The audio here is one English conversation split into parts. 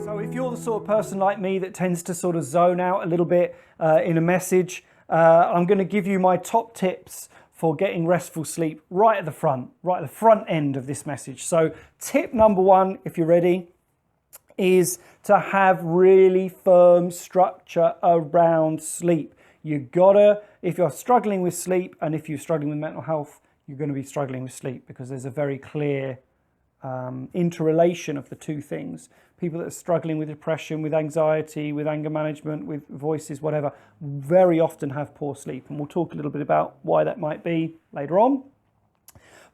So if you're the sort of person like me that tends to sort of zone out a little bit in a message, I'm going to give you my top tips for getting restful sleep right at the front end of this message. So tip number one, if you're ready, is to have really firm structure around sleep. You gotta, if you're struggling with sleep and if you're struggling with mental health, you're going to be struggling with sleep because there's a very clear interrelation of the two things. People that are struggling with depression, with anxiety, with anger management, with voices, whatever, very often have poor sleep. And we'll talk a little bit about why that might be later on.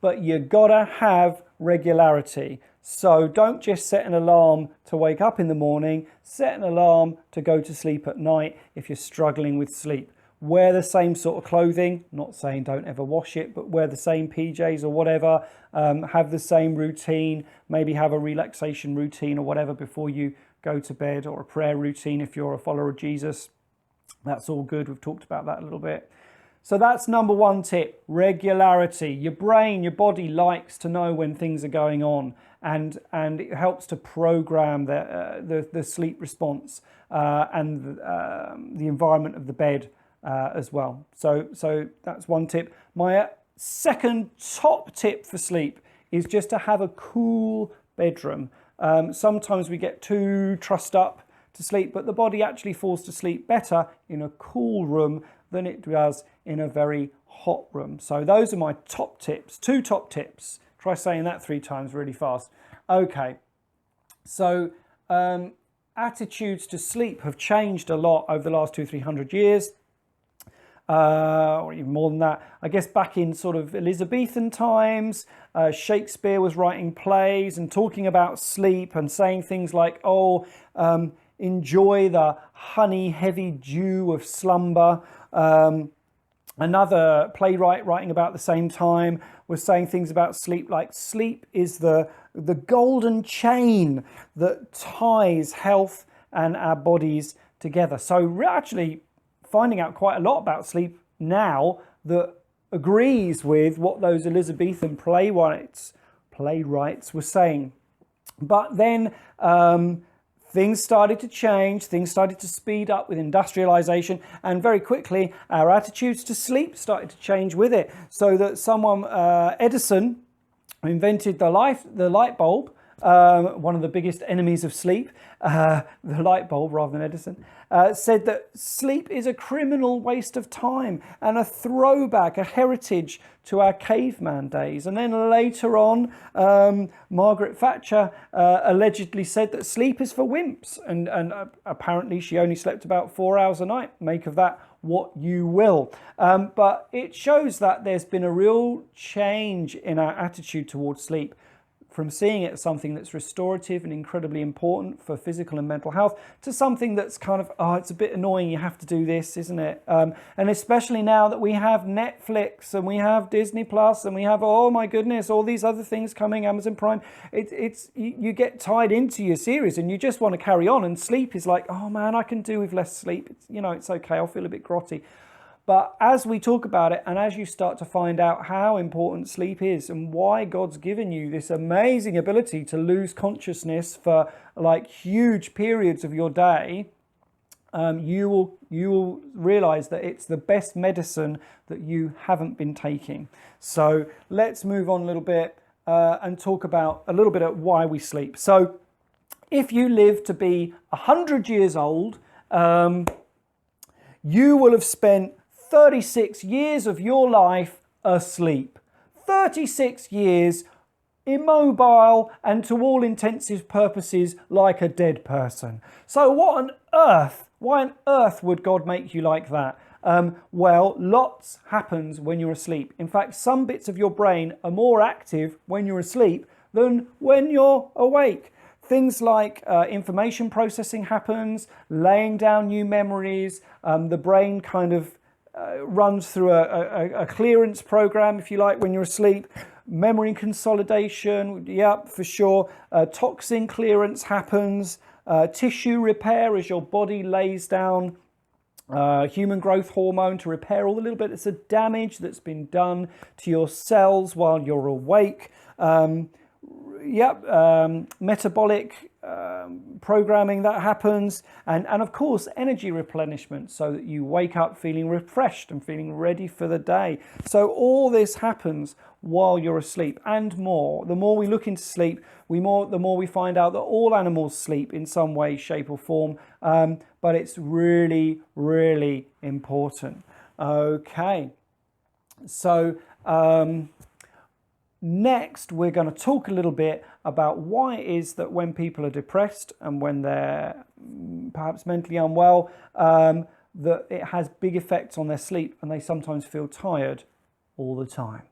But you gotta have regularity. So don't just set an alarm to wake up in the morning, set an alarm to go to sleep at night if you're struggling with sleep. Wear the same sort of clothing, not saying don't ever wash it, but wear the same PJs or whatever, have the same routine, maybe have a relaxation routine or whatever before you go to bed, or a prayer routine if you're a follower of Jesus. That's all good, we've talked about that a little bit. So that's number one tip, regularity. Your brain, your body likes to know when things are going on, and it helps to program the sleep response and the environment of the bed as well. So that's one tip. My second top tip for sleep is just to have a cool bedroom. Sometimes we get too trussed up to sleep, but the body actually falls to sleep better in a cool room than it does in a very hot room. So those are my top tips, 2 top tips. Try saying that 3 times really fast. Okay, so attitudes to sleep have changed a lot over the last 200-300 years. Or even more than that. I guess back in sort of Elizabethan times, Shakespeare was writing plays and talking about sleep and saying things like, enjoy the honey-heavy dew of slumber. Another playwright writing about the same time was saying things about sleep like sleep is the golden chain that ties health and our bodies together. So we're actually finding out quite a lot about sleep now that agrees with what those Elizabethan playwrights were saying. But then things started to change, things started to speed up with industrialization, and very quickly our attitudes to sleep started to change with it. So that someone, Edison, who invented the light bulb, one of the biggest enemies of sleep, the light bulb rather than Edison, said that sleep is a criminal waste of time and a throwback, a heritage to our caveman days. And then later on, Margaret Thatcher allegedly said that sleep is for wimps. And apparently she only slept about 4 hours a night. Make of that what you will. But it shows that there's been a real change in our attitude towards sleep, from seeing it as something that's restorative and incredibly important for physical and mental health to something that's kind of, it's a bit annoying, you have to do this, isn't it? And especially now that we have Netflix and we have Disney Plus and we have, oh my goodness, all these other things coming, Amazon Prime, you get tied into your series and you just want to carry on, and sleep is like, oh man, I can do with less sleep. It's okay, I'll feel a bit grotty. But as we talk about it, and as you start to find out how important sleep is and why God's given you this amazing ability to lose consciousness for like huge periods of your day, you will realize that it's the best medicine that you haven't been taking. So let's move on a little bit and talk about a little bit of why we sleep. So if you live to be 100 years old, you will have spent 36 years of your life asleep. 36 years immobile and to all intensive purposes like a dead person. So why on earth would God make you like that? Well, lots happens when you're asleep. In fact, some bits of your brain are more active when you're asleep than when you're awake. Things like information processing happens, laying down new memories, the brain kind of runs through a clearance program, if you like, when you're asleep. Memory consolidation, yep, for sure. Toxin clearance happens. Tissue repair as your body lays down human growth hormone to repair all the little bits of damage that's been done to your cells while you're awake. metabolic programming that happens, and of course energy replenishment, so that you wake up feeling refreshed and feeling ready for the day. So all this happens while you're asleep, and more. The more we look into sleep, the more we find out that all animals sleep in some way, shape or form, but it's really, really important. Okay, so next, we're going to talk a little bit about why it is that when people are depressed and when they're perhaps mentally unwell, that it has big effects on their sleep and they sometimes feel tired all the time.